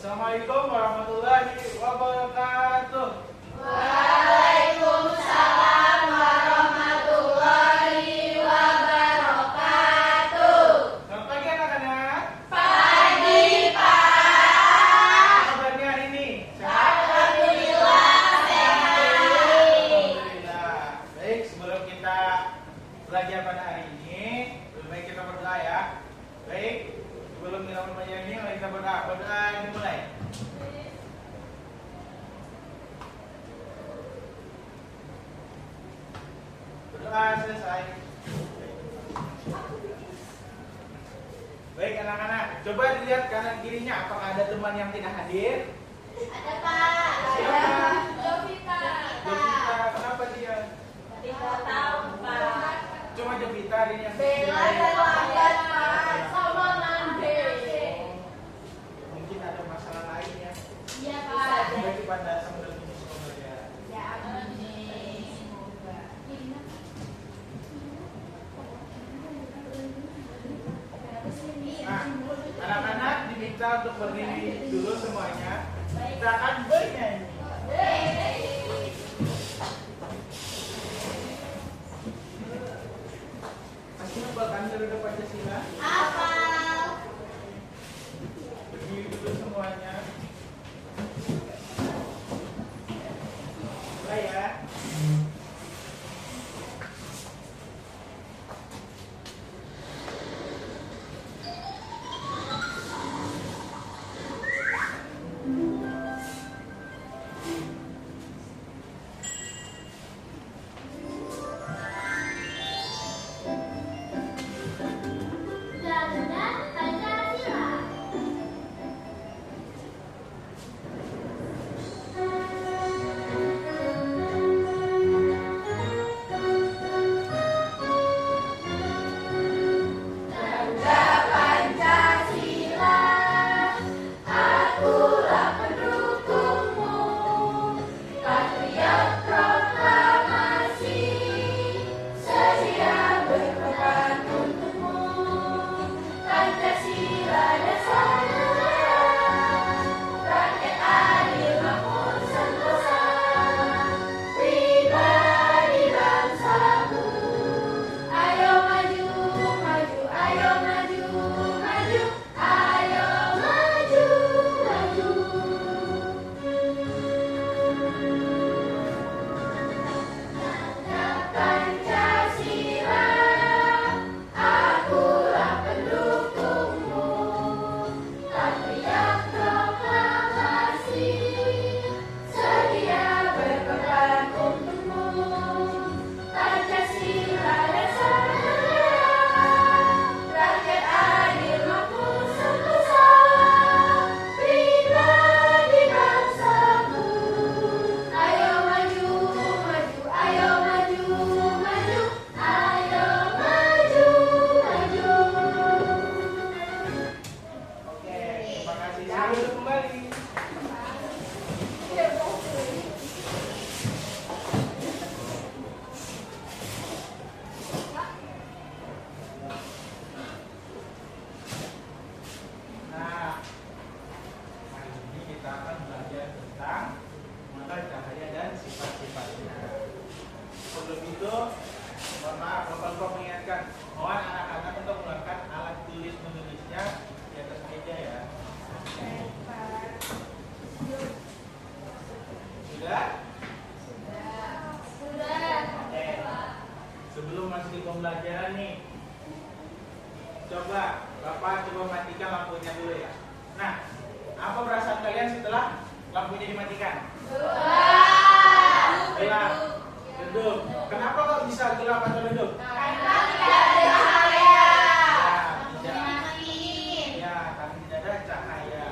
Assalamualaikum warahmatullahi wabarakatuh. Waalaikumsalam warahmatullahi wabarakatuh. Selamat pagi anak-anak. Pagi, Pak. Kabarnya hari ini? Sehat? Alhamdulillah sehat. Alhamdulillah. Baik, sebelum kita belajar pada hari ini, lebih baik kita berdoa ya. Baik, sebelum kita belajar ini, mari kita berdoa. Berdoa dimulai. Berdoa selesai. Baik anak-anak, coba dilihat kanan kirinya apakah ada teman yang tidak hadir? Ada, Pak. Siapa? Jovita. Jovita, kenapa dia? Tidak tahu, Pak. Cuma Jovita hari ini yang Bella hadir. terlambat, Pak. Sama Nande. Mungkin ada masalah lain ya. Iya, Pak. Bagi pada sambil semoga ya. Ya, amin. Semoga. Nah, anak-anak diminta untuk berdiri dulu semuanya. Kita akan bernyanyi. Masih hafal kan Garuda Pancasila? Hafal. Berdiri dulu semuanya. Mulai ya. Garuda Pancasila. Garuda Pancasila, akulah pendukungmu, patriot proklamasi, sedia berkorban untukmu. Pancasila dasar negara, rakyat adil makmur sentosa, pribadi bangsamu. Ayo maju, maju, ayo maju, maju, ayo maju, maju. Pancasila, akulah pendukungmu, patriot proklamasi, sedia berkorban untukmu. Pancasila dasar negara, rakyat adil makmur sentosa, pribadi bangsamu. Ayo maju, maju, ayo maju, maju, ayo maju, maju. Oke, terima kasih. Saya duduk kembali. Nah, hari ini kita akan belajar tentang mengenal cahaya dan sifat-sifatnya. Sebelum itu, mohon maaf, Bapak Lupa mengingatkan, mohon anak-anak untuk menggunakan alat tulis menulisnya di atas meja ya. Sudah? Oke. Sebelum masuk di pembelajaran nih, coba Bapak coba matikan lampunya dulu ya. Nah, apa perasaan kalian setelah lampunya dimatikan? Gelap. Redup. Kenapa kok bisa gelap atau redup? Karena tidak ada cahaya. Ya, karena tidak ada cahaya.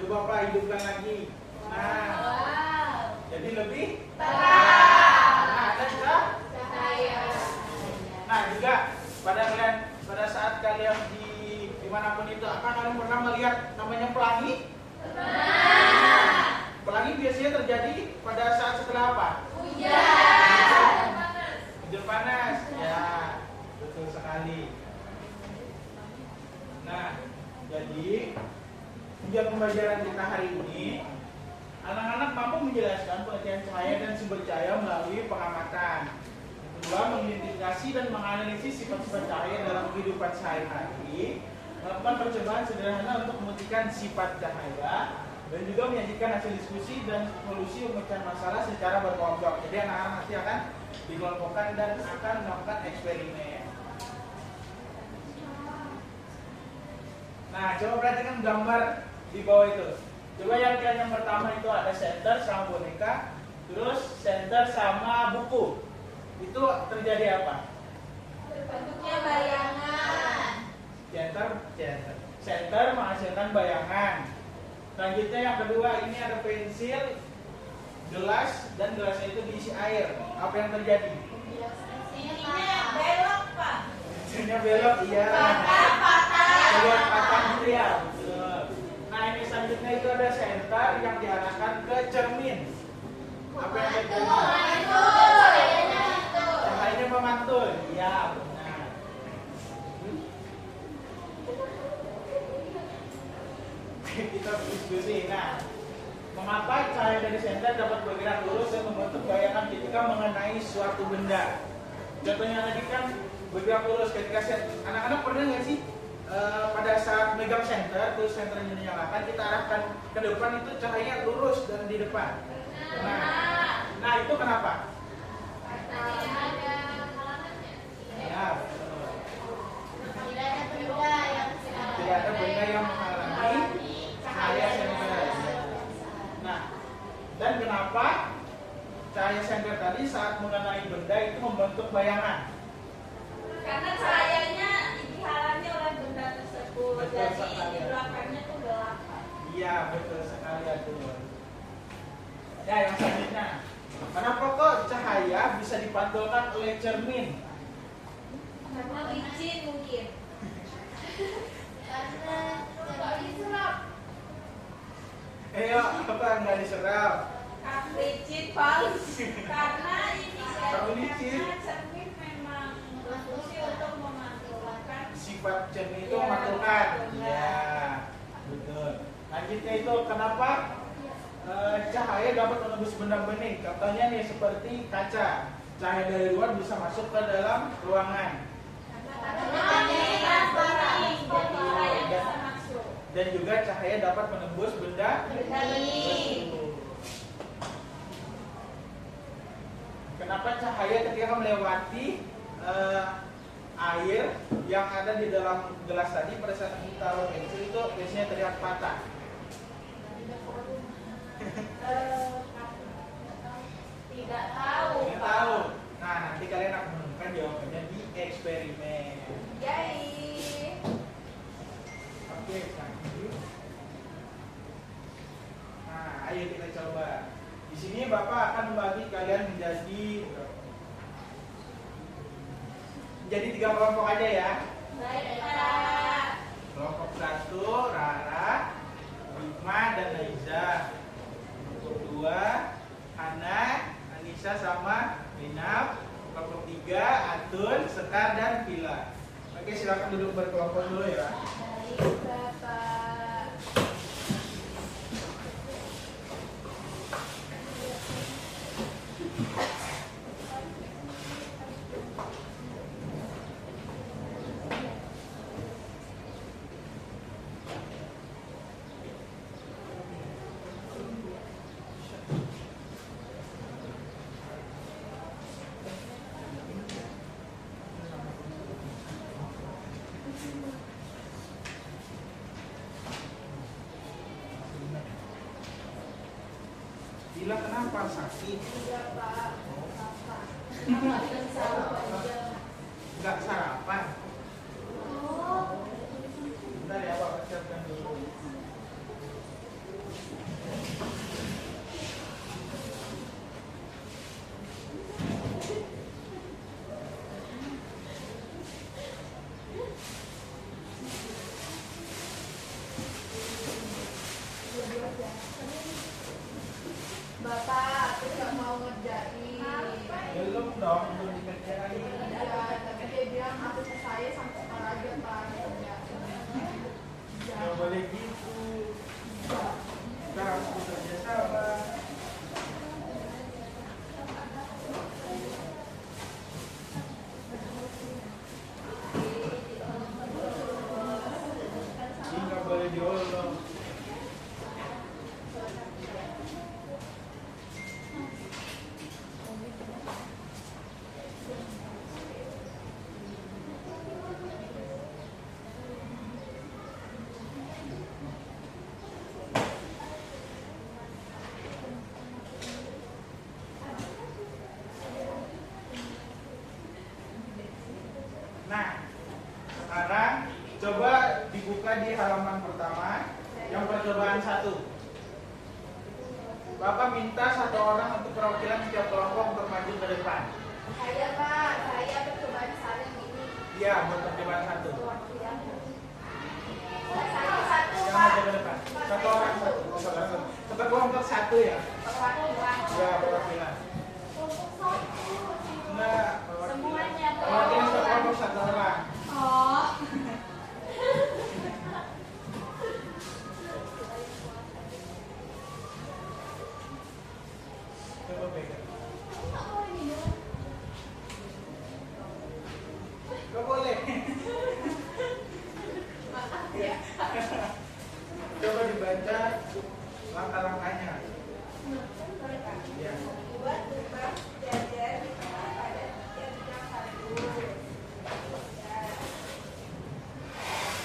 Coba Pak hidupkan lagi. Nah, jadi lebih Terang. Nah, ada juga. Cahaya. Nah, juga pada saat kalian dimanapun itu, apa kalian pernah melihat namanya pelangi? Pelangi biasanya terjadi pada saat setelah apa? Hujan. Hujan panas. Ya, betul sekali. Nah, jadi tujuan pembelajaran kita hari ini, anak-anak mampu menjelaskan pengertian cahaya dan sumber cahaya melalui pengamatan. Kedua, mengidentifikasi dan menganalisis sifat-sifat cahaya dalam kehidupan sehari-hari, melakukan percobaan sederhana untuk membuktikan sifat cahaya, dan juga menyajikan hasil diskusi dan solusi pemecahan masalah secara berkelompok. Jadi anak-anak nanti akan dikelompokkan dan akan melakukan eksperimen. Nah, coba perhatikan gambar di bawah itu. Coba yang pertama itu ada center sama boneka, terus center sama buku. Itu terjadi apa? Terbentuknya bayangan. Center menghasilkan bayangan. Selanjutnya yang kedua, ini ada pensil, gelas, dan gelasnya itu diisi air. Apa yang terjadi? Ininya belok, Pak. Pensilnya belok, iya. Patah. Keluar patah gitu ya. Betul. Nah, ini selanjutnya itu ada center yang diarahkan ke cermin. Apa yang terjadi? Cahayanya memantul. Iya, benar. Kita diskusi. Nah, mengapa cahaya dari senter dapat bergerak lurus dan membentuk bayangan ketika mengenai suatu benda? Contohnya tadi kan bergerak lurus ketika anak-anak pernah nggak sih pada saat megang senter, terus senternya dinyalakan, kita arahkan ke depan, itu cahayanya lurus dan di depan. Nah itu kenapa? Ya, betul. Tidak ada benda yang menghalangi cahaya senter. Nah, dan kenapa cahaya senter tadi saat mengenai benda itu membentuk bayangan? Karena cahayanya dihalangi oleh benda tersebut. Betul Jadi sekali. di belakangnya tuh gelap. Iya, betul sekali Atul. Ya, yang selanjutnya, kenapa kok cahaya bisa dipantulkan oleh cermin? Karena licin mungkin. Karena diserap. Apa nggak diserap? Licin paus. Karena ini Kalau licin. karena cermin memang berfungsi untuk memantulkan. Sifat cermin itu memantulkan. Iya, betul. Lanjutnya itu kenapa cahaya dapat menembus benda bening? Contohnya nih seperti kaca. Cahaya dari luar bisa masuk ke dalam ruangan. Karena ini transparan, jadi cahaya bisa masuk. Dan juga cahaya dapat menembus benda Bening. tersebut. Kenapa cahaya ketika melewati air yang ada di dalam gelas tadi pada saat kita taruh pensil itu biasanya terlihat patah? Tidak tahu. Tidak tahu. Nah, nanti kalian akan menemukan jawabannya di eksperimen. Yay. Oke, lanjut. Nah, ayo kita coba. Di sini Bapak akan membagi kalian menjadi 3 kelompok aja ya. Baik, Pak. Kelompok 1 Rara, Hikmah, dan Naiza. Kelompok 2 Hana, Anissa, sama Linap. Kelompok 3 Atun, Sekar, dan Pila. Oke, silakan duduk berkelompok dulu ya. Baik, Bapak. Pila kenapa sakit? Iya, Pak. Bapak. Kenapa tidak sarapan aja? Enggak sarapan. Oh. Bentar ya, Bapak siapkan dulu. Bapak, aku nggak mau ngerjain. Belum dong, belum dikerjain. Iya, tapi dia bilang aku saya sampai sekarang aja Pak. Nggak boleh gitu. minta satu orang untuk perwakilan setiap kelompok untuk maju ke depan. Saya Pak, saya percobaan saling ini. Iya, buat percobaan satu. Saya satu Yang Pak. maju ke depan. Satu orang satu. Satu kelompok satu ya. Perwakilan. Iya, perwakilan. Enggak, Semuanya tuh. perwakilan satu kelompok satu orang. Oh. Coba pegang. Gak boleh. Maaf ya. Coba dibaca langkah-langkahnya. Iya. Buat lubang jajar di tengah pada tiap bidang satu. Ya.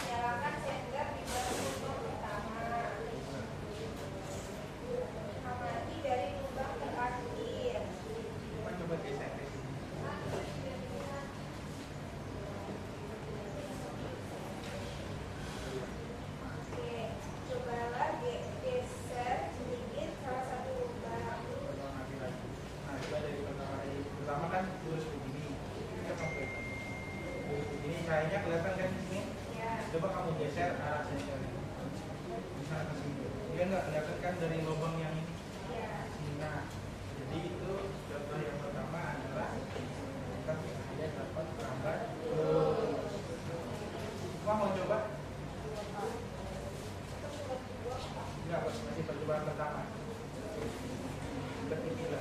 Nyalakan sender di bagian lubang pertama. Amati dari lubang terakhir. Coba geser ke sini. Oke, cobalah geser sedikit salah satu lubang. Nah, coba dari pertama kan lurus begini. Kita sampai lurus begini, cahayanya kelihatan kan di sini. Ya. Coba kamu geser arah senter. Bisa ke sini. Dia nggak kelihatan kan dari lubang yang ini. Ya. Nah, jadi itu contoh yang pertama adalah kita cahaya dapat merambat lurus. Wah, mau coba? Enggak, masih percobaan pertama. Ketiga.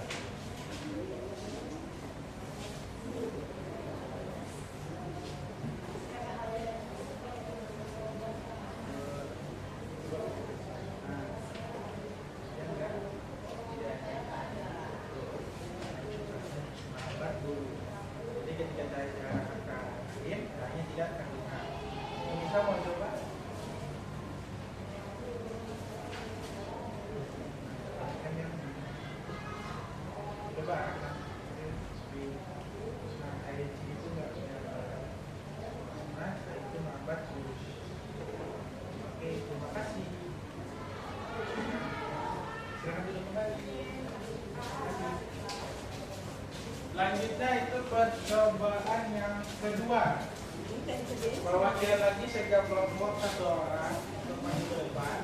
Jadi ketika cahaya akan kain, cahayanya tidak terlihat. Bisa mau coba? Coba arahkan di air itu nggak kelihatan. Nah, itu merambat lurus. Oke, terima kasih. Silakan duduk kembali. Terima kasih. Selanjutnya itu percobaan yang kedua. Perwakilan lagi setiap kelompok satu orang untuk maju ke depan.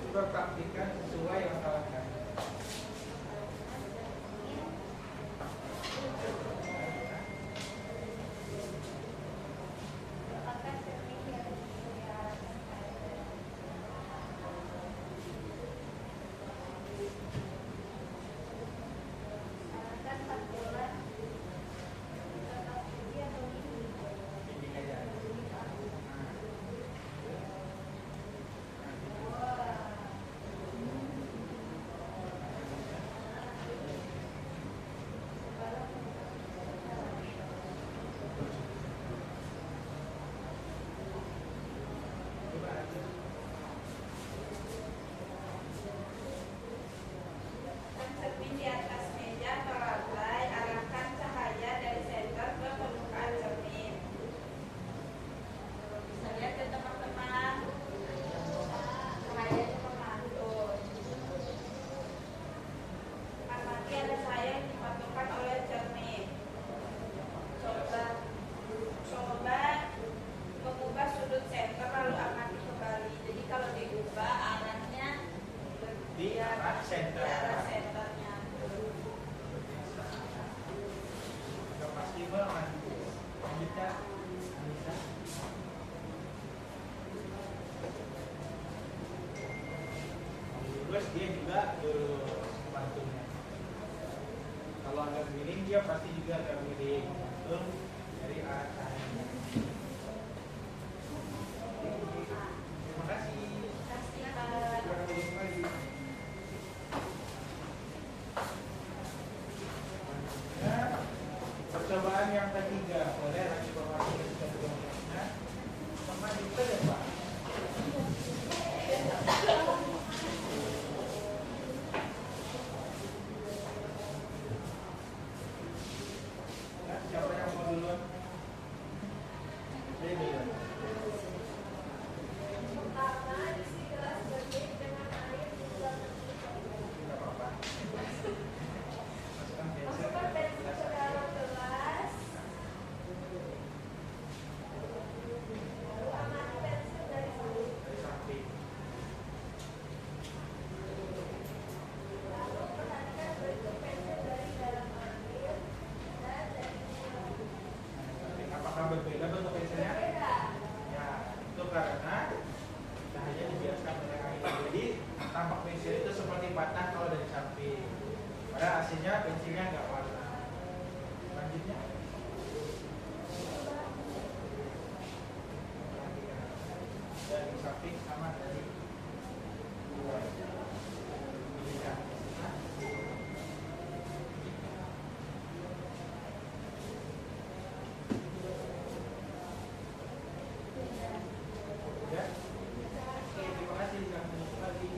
Coba praktikan sesuai langkah-langkah. Dapatkan cermin yang diarahkan pada. Arahkan pantulan tetap tinggi atau tinggi. Ini aja. Coba aja. Letakkan cermin di atas meja atau lantai. Arahkan cahaya dari senter ke permukaan cermin. Bisa lihat ya teman-teman. Cahayanya memantul. Amati ada cahaya yang dipantulkan oleh cermin. Coba mengubah sudut senter lalu amati kembali. Jadi kalau diubah arahnya Di arah senter. di arah senternya. Gak pasti banget. Lanjutnya. Bisa. Terus dia juga lurus pantulnya. Kalau agak miring dia pasti juga agak miring. Betul dari arah cahayanya. Terima kasih. Kasih Silakan duduk kembali. Nah, percobaan yang ketiga, boleh lagi informasi yang sudah berikutnya. Sama juga ya Pak. tampak pensil itu seperti patah kalau dari samping. Padahal aslinya pensilnya nggak warna. Selanjutnya, dari samping sama dari luar. Pilihkan. Ya. Oke, terima kasih. Kami lanjut lagi.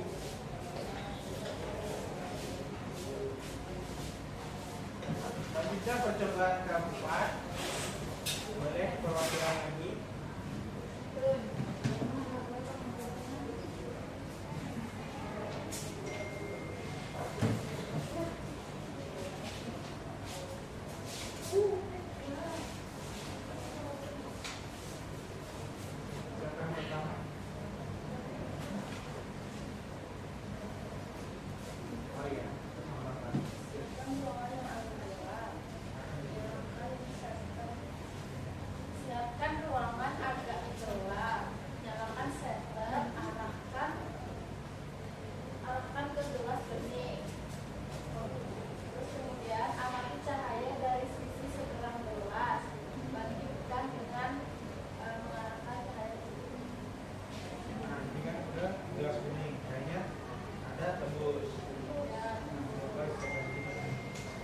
Selanjutnya percobaan keempat. Boleh perwakilan lagi. Silakan pertama. Oh iya. Siapkan ruangan agak gelap. Nyalakan senter, arahkan ke gelas bening. Terus kemudian amati cahaya dari sisi seberang gelas. Bandingkan dengan mengarahkan cahaya ke bening. Nah, ini kan udah gelas kuning. Kayaknya ada tembus. Ya.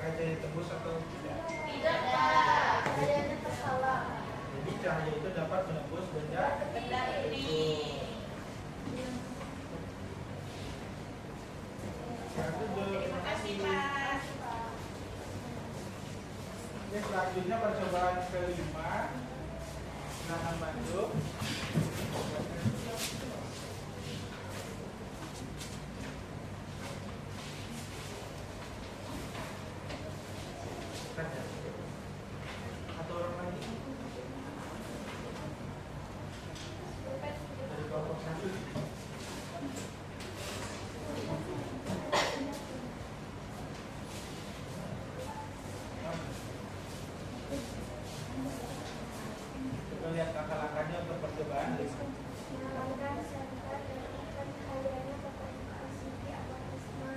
Cahaya tembus atau tidak? Tidak, Pak. Cahayanya tersalah. Jadi cahaya itu dapat menembus benda. Benda ini. Yang kedua. Terima kasih, Pak. Oke, selanjutnya percobaan kelima. Silakan bantu. Atau orang lagi dari kelompok satu. Coba lihat langkah-langkahnya untuk percobaan. Nyalakan senter dan tekan cahayanya ke permukaan CV atau prisma.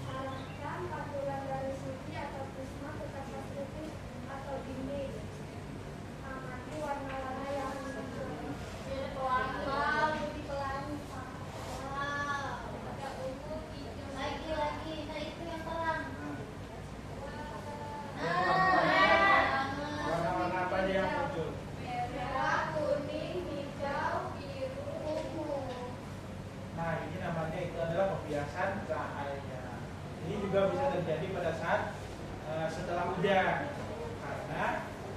Arahkan pantulan dari CV atau prisma ke kaca putih atau dinding. Amati warna-warna yang muncul. Wow, jadi pelangi. Ada ungu, hijau. Lagi. Nah itu yang terang. Warna-warna apa aja yang muncul? Merah, kuning, hijau, biru, ungu. Nah, ini namanya itu adalah pembiasan cahaya. Ini juga bisa terjadi pada saat setelah hujan, karena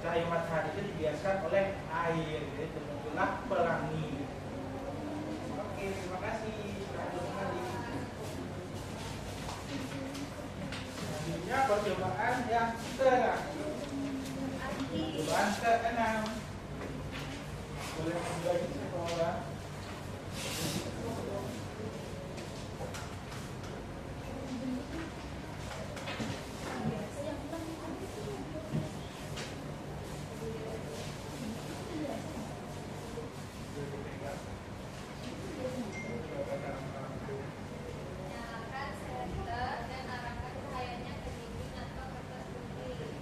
cahaya matahari itu dibiaskan oleh air, jadi terbentuklah pelangi. Oke, terima kasih. Lanjut kembali. Selanjutnya percobaan yang terakhir. Percobaan ke-6. Boleh membagi semua orang. Nyalakan senter dan arahkan cahayanya ke dinding atau kertas putih.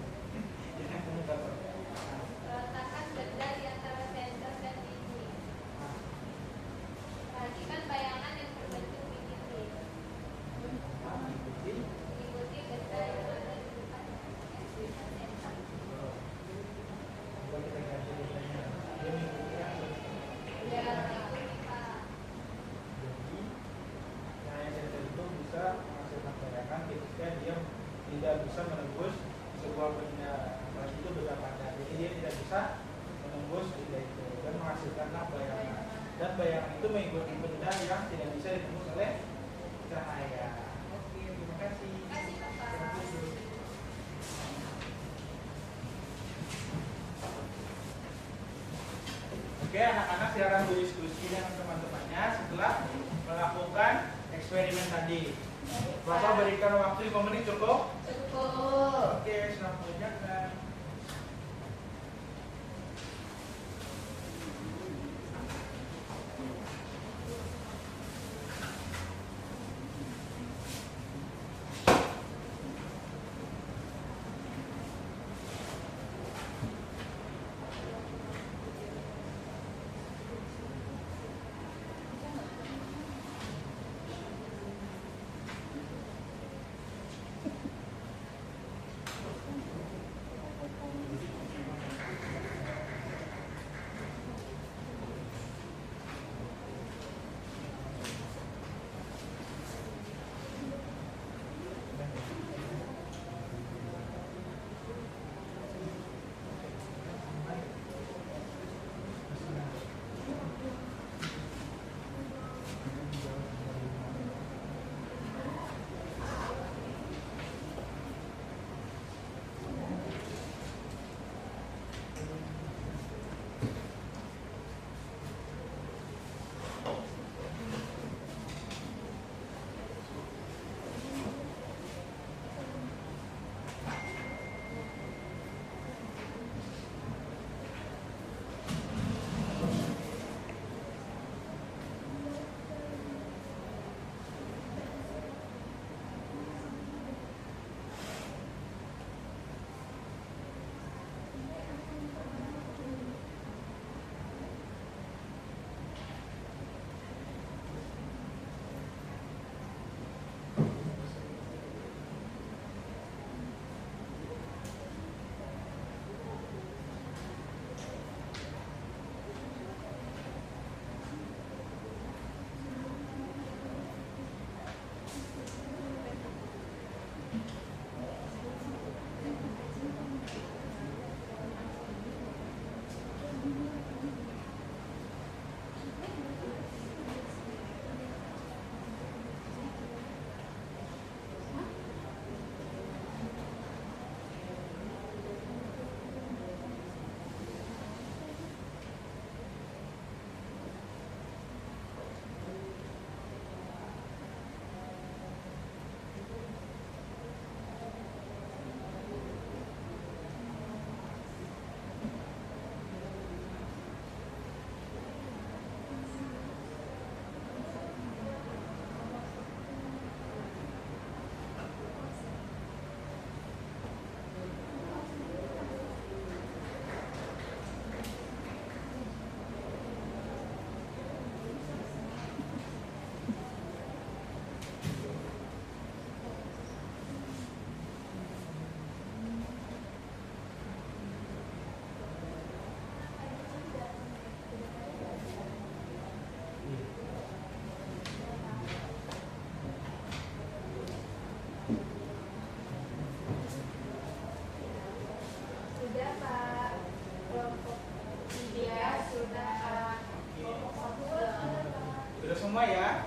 Letakkan benda di antara senter dan dinding. Perhatikan bayangan yang terbentuk di dinding. Ikuti benda yang ada di depan senter. Ya, ikuti, Pak. Cahaya senter itu bisa menghasilkan bayangan ketika dia tidak bisa menembus sebuah benda, apalagi itu benda padat. Jadi dia tidak bisa menembus benda itu dan menghasilkanlah bayangan. Dan bayangan itu mengikuti benda yang tidak bisa ditembus oleh cahaya. Oke, terima kasih. Terima kasih, Bapak. Oke, anak-anak silakan berdiskusi dengan teman-temannya setelah melakukan eksperimen tadi. Bapak berikan waktu 5 menit cukup? Cukup. Oke, selamat mengerjakan.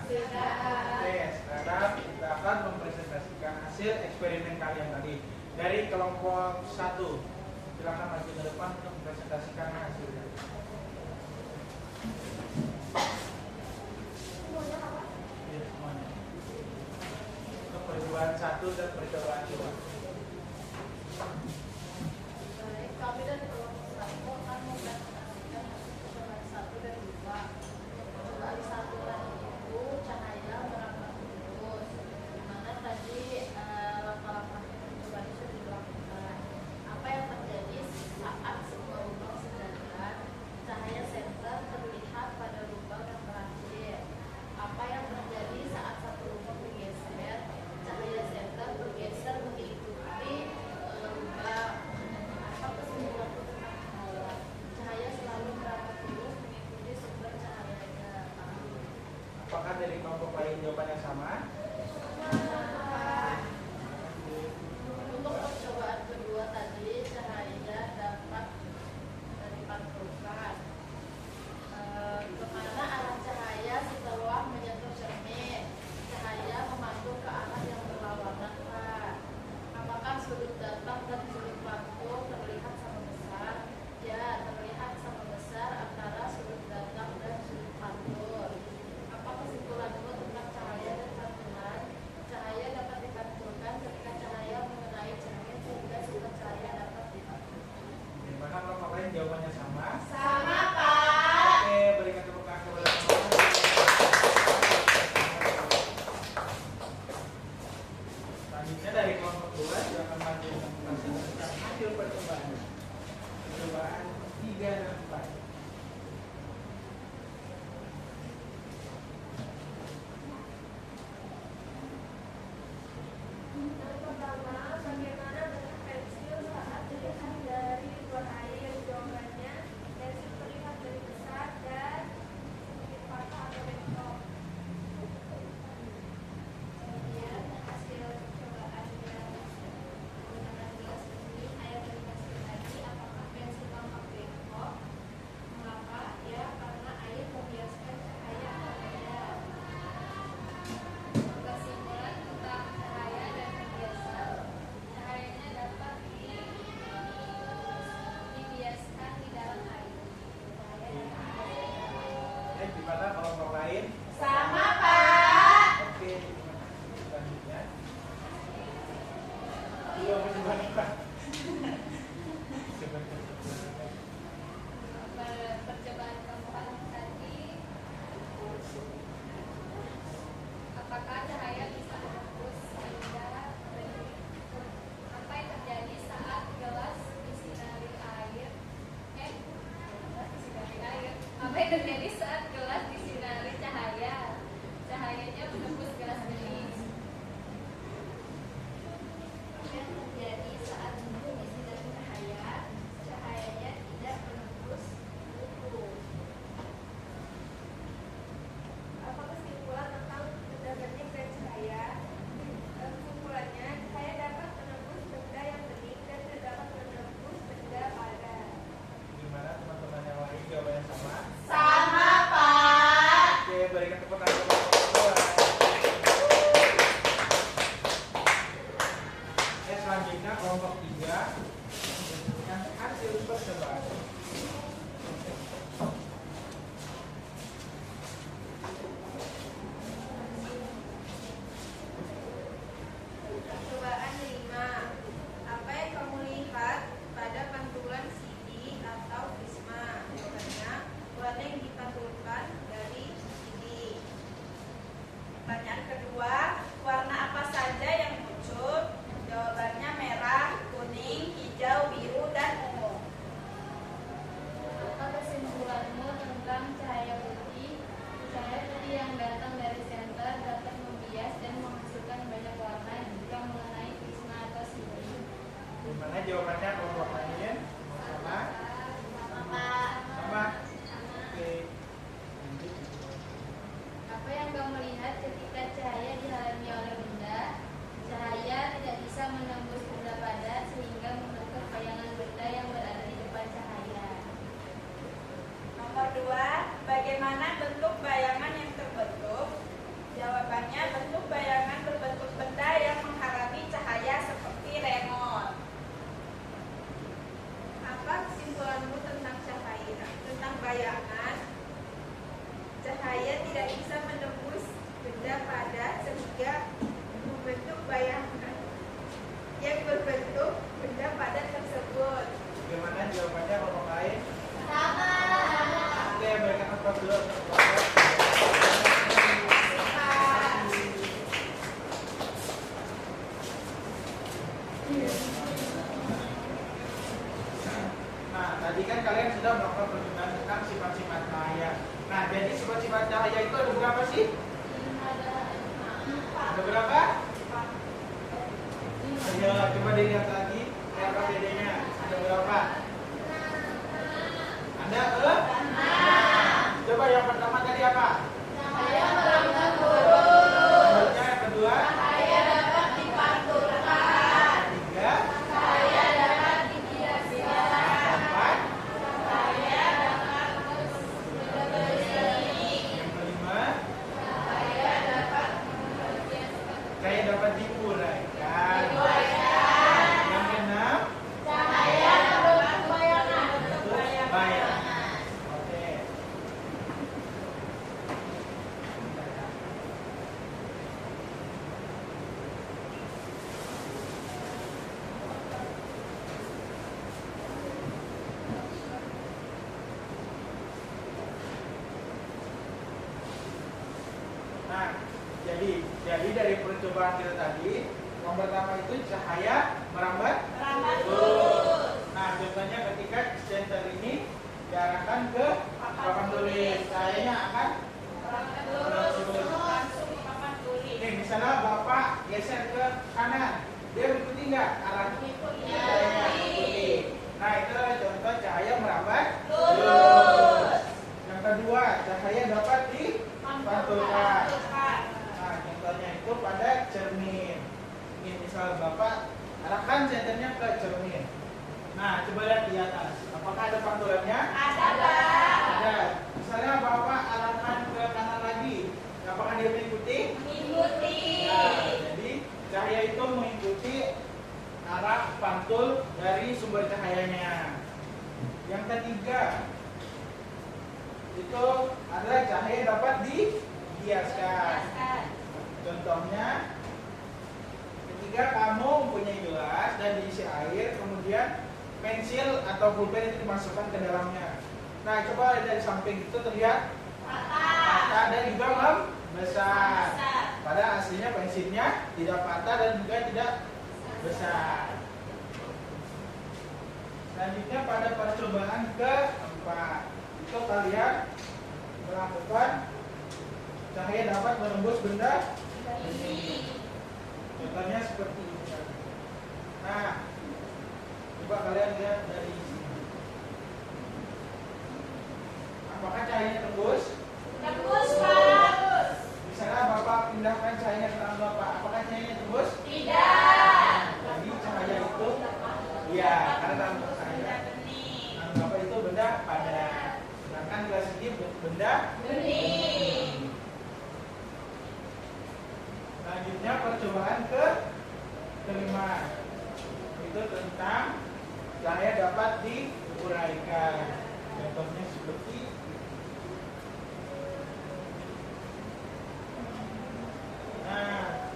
Sudah. Oke, sekarang kita akan mempresentasikan hasil eksperimen kalian tadi. Dari kelompok 1, silakan maju ke depan untuk mempresentasikan hasilnya. Ya, semuanya. Untuk percobaan 1 dan percobaan 2. Baik, kami dari kelompok 1 akan mempresentasikan hasil percobaan 1 dan 2. Percobaan 1 tadi itu cahaya merambah lurus, di mana tadi langkah-langkah percobaan itu sudah dilakukan. Apa yang terjadi saat sebuah lubang sejajar, cahaya senter terlihat pada lubang yang terakhir. Apa yang terjadi saat satu lubang digeser, cahaya senter bergeser mengikuti lubang. Apa kesimpulan tentang cahaya? Cahaya selalu merambah lurus mengikuti sumber cahayanya. Apakah dari kelompok lain jawabannya sama? Untuk percobaan kedua tadi, cahaya dapat dipantulkan kemana arah cahaya setelah menyentuh cermin. Cahaya memantul ke arah yang berlawanan, Pak. Apakah sudut datang dan sudut pantul terlihat sama besar? Ya, terlihat sama besar antara sudut datang dan sudut pantul. Apa kesimpulanmu tentang cahaya dan pantulan? Cahaya dapat dipantulkan ketika cahaya mengenai cermin sehingga sumber cahaya dapat dipantulkan. Gimana kelompok lain jawabannya sama? Sama, Pak. Oke, berikan tepuk tangan kepada semua. Selanjutnya dari kelompok 2 silakan maju untuk mempresentasikan hasil percobaan. Percobaan 3 dan 4. Yang pertama, bagaimana bentuk pensil saat dilihat dari luar air? Jawabannya, pensil terlihat dari besar dan sedikit patah atau bentrok. Kemudian hasil percobaan yang menggunakan gelas ini, air dari pensil tadi, apakah pensil tampak bengkok? Mengapa? Ya, karena air membiaskan cahaya atau tidak. Kesimpulan tentang cahaya dan pembiasan. Cahayanya dapat dibiaskan di dalam air. Gimana kelompok lain? Sama, Pak. Oke, selanjutnya. Iya, percobaan 4. Percobaan keempat tadi, apakah cahaya bisa menembus benda? Apa yang terjadi saat gelas disinari air? Apa yang terjadi saat gelas disinari cahaya? Cahayanya menembus gelas bening. Apa yang terjadi saat buku disinari cahaya? Cahayanya tidak menembus buku. Apa kesimpulan tentang benda bening dan cahaya? Kesimpulannya, cahaya dapat menembus benda yang bening dan tidak dapat menembus benda padat. Gimana teman-teman yang lain jawabannya sama? Sama, Pak. Oke, berikan tepuk tangan kepada kelompok 2. Selanjutnya kelompok 3 menentukan hasil percobaan. Percobaan 5. Apa yang kamu lihat pada pantulan CD atau prisma? Jawabannya, warna yang dipantulkan dari CD. Pertanyaan kedua, warna apa saja yang muncul? Jawabannya merah, kuning, hijau, biru, dan ungu. Apa kesimpulanmu tentang cahaya putih? Cahaya putih yang datang dari senter dapat membias dan menghasilkan banyak warna jika mengenai prisma atau sini. Gimana jawabannya kelompok lain? Sama? Sama. Sama? Oke. Lanjut. Apa yang kamu lihat ketika cahaya dihalangi oleh benda? Cahaya tidak bisa menembus benda padat sehingga membentuk bayangan benda yang berada di depan cahaya. Nomor 2, bagaimana bentuk bayangan yang terbentuk? dilihat lagi RKPD-nya ada berapa? Ada coba yang pertama tadi apa? Cahaya merambat guru. Selanjutnya yang kedua? Cahaya dapat dipantulkan. Tiga? Cahaya dapat dibiaskan. Empat? Cahaya dapat berbersih. Yang kelima? Cahaya dapat membiaskan. Cahaya dapat diuraikan. Yang keenam? Cahaya dapat bayangan. Bayangan. Oke. Nah, jadi dari percobaan kita tadi, yang pertama itu cahaya merambat. Nah, contohnya ketika senter ini diarahkan ke papan tulis, cahayanya akan nih, misalnya Bapak geser ke kanan, dia mengikuti nggak arah cahayanya? Mengikuti. Nah, itu adalah contoh cahaya merambat lurus. Yang kedua, cahaya dapat dipantulkan. Nah, contohnya itu pada cermin. Ini misal Bapak arahkan senternya ke cermin. Nah, coba lihat di atas. Apakah ada pantulannya? Ada. Misalnya Bapak arahkan ke kanan lagi. Apakah dia mengikuti? Nah, jadi cahaya itu mengikuti arah pantul dari sumber cahayanya. Yang ketiga, itu adalah cahaya dapat dibiaskan. Contohnya, ketika kamu mempunyai gelas dan diisi air, kemudian pensil atau pulpen itu dimasukkan ke dalamnya. Nah, coba lihat dari samping itu terlihat patah dan juga membesar. Padahal aslinya pensilnya tidak patah dan juga tidak besar. Selanjutnya pada percobaan keempat, itu kalian melakukan cahaya dapat menembus benda ini. Contohnya seperti ini. Nah, coba kalian lihat dari sini. Apakah cahayanya tembus? Misalnya Bapak pindahkan cahayanya ke tangan Bapak, apakah cahayanya tembus? Jadi cahaya itu, ya, karena tangan Bapak itu benda padat, sedangkan gelas ini benda bening. Selanjutnya percobaan kelima, itu tentang cahaya dapat diuraikan. Contohnya seperti nah,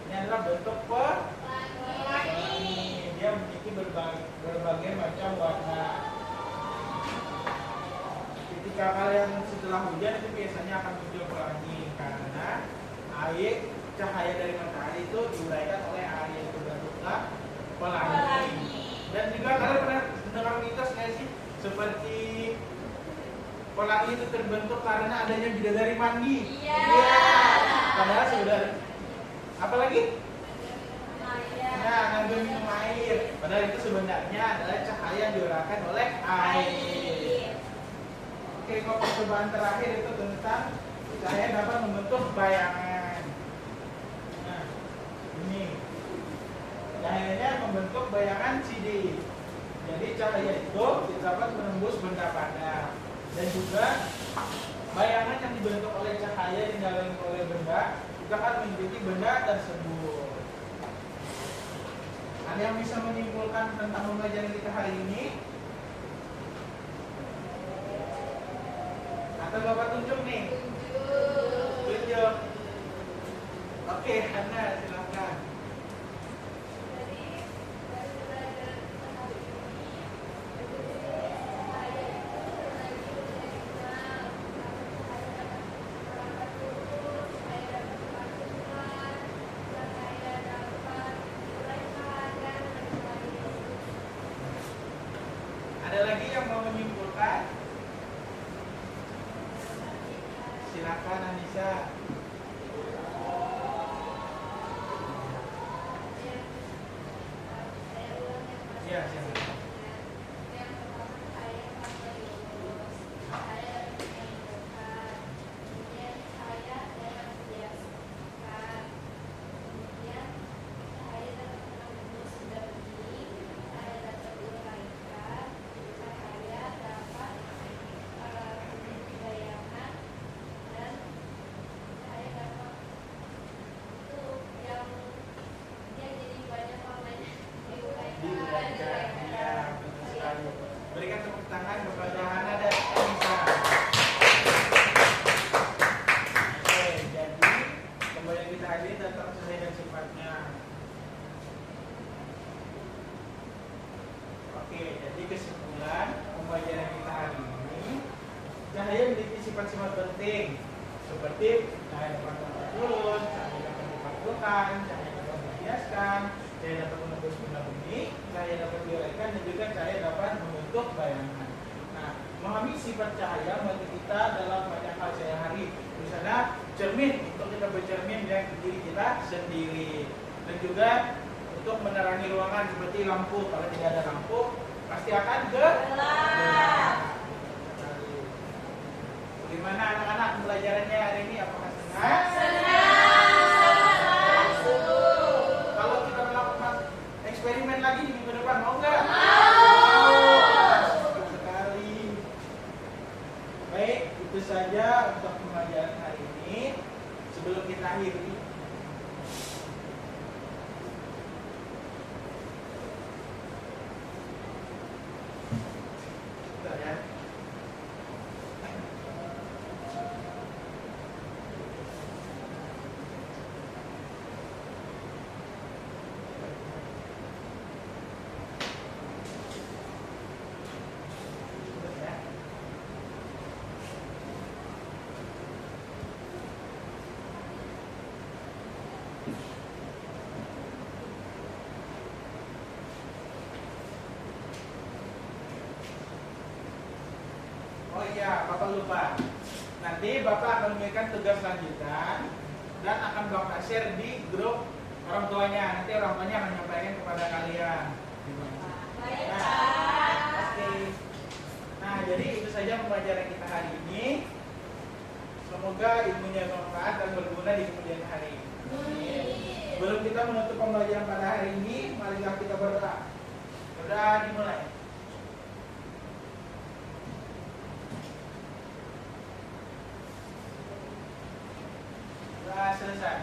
ini adalah bentuk pelangi. Dia memiliki berbagai macam warna. Ketika kalian setelah hujan itu biasanya akan muncul pelangi karena air cahaya dari matahari itu diuraikan oleh air, itu bentuklah pelangi. Dan juga kalian pernah dengar mitos nggak sih seperti pelangi itu terbentuk karena adanya bidadari mandi? Iya. Padahal sudah apa lagi? Nah, ngambil minum air. Padahal itu sebenarnya adalah cahaya yang diuraikan oleh air. Oke, kalau percobaan terakhir itu tentang cahaya dapat membentuk bayangan. Nah, ini cahayanya membentuk bayangan CD. Jadi cahaya itu dapat menembus benda padat. Dan juga bayangan yang dibentuk oleh cahaya yang dialami oleh benda juga akan mengikuti benda tersebut. Ada yang bisa menyimpulkan tentang pembelajaran kita hari ini? Atau Bapak tunjuk nih? Tunjuk. Oke, Anda silakan. Ada lagi yang mau menyimpulkan? Silakan Anissa. sifat-sifat penting seperti cahaya dapat membuat mulus, cahaya dapat dipantulkan, cahaya dapat menghiaskan, cahaya dapat menembus benda-benda, cahaya dapat diuraikan, dan juga cahaya dapat membentuk bayangan. Nah, memahami sifat cahaya bagi kita dalam banyak hal sehari-hari. Misalnya cermin untuk kita bercermin dengan diri kita sendiri, dan juga untuk menerangi ruangan seperti lampu. Kalau tidak ada lampu pasti akan gelap. Bagaimana anak-anak pembelajarannya hari ini? Apakah senang? Senang. Kalau kita melakukan eksperimen lagi di minggu depan, mau nggak? Mau. Sekali. Baik, itu saja untuk pembelajaran hari ini. Sebelum kita akhiri, bentar ya. Bentar ya. Oh iya, Bapak lupa. Nanti Bapak akan memberikan tugas lanjutan dan akan Bapak share di grup orang tuanya. Nanti orang tuanya akan menyampaikan kepada kalian. Baik, Nah, Pak. oke. Nah, jadi itu saja pembelajaran kita hari ini. Semoga ilmunya bermanfaat dan berguna di kemudian hari. Sebelum kita menutup pembelajaran pada hari ini, marilah kita berdoa. Berdoa dimulai. Sudah selesai.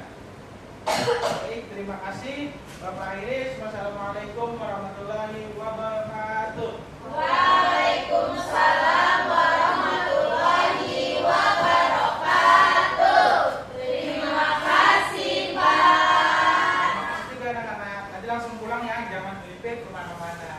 Baik, terima kasih Bapak Iris. Wassalamualaikum warahmatullahi wabarakatuh. Waalaikumsalam warahmatullahi wabarakatuh. Terima kasih, Pak. Terima kasih juga anak-anak. Nanti langsung pulang ya, jangan melipir kemana-mana.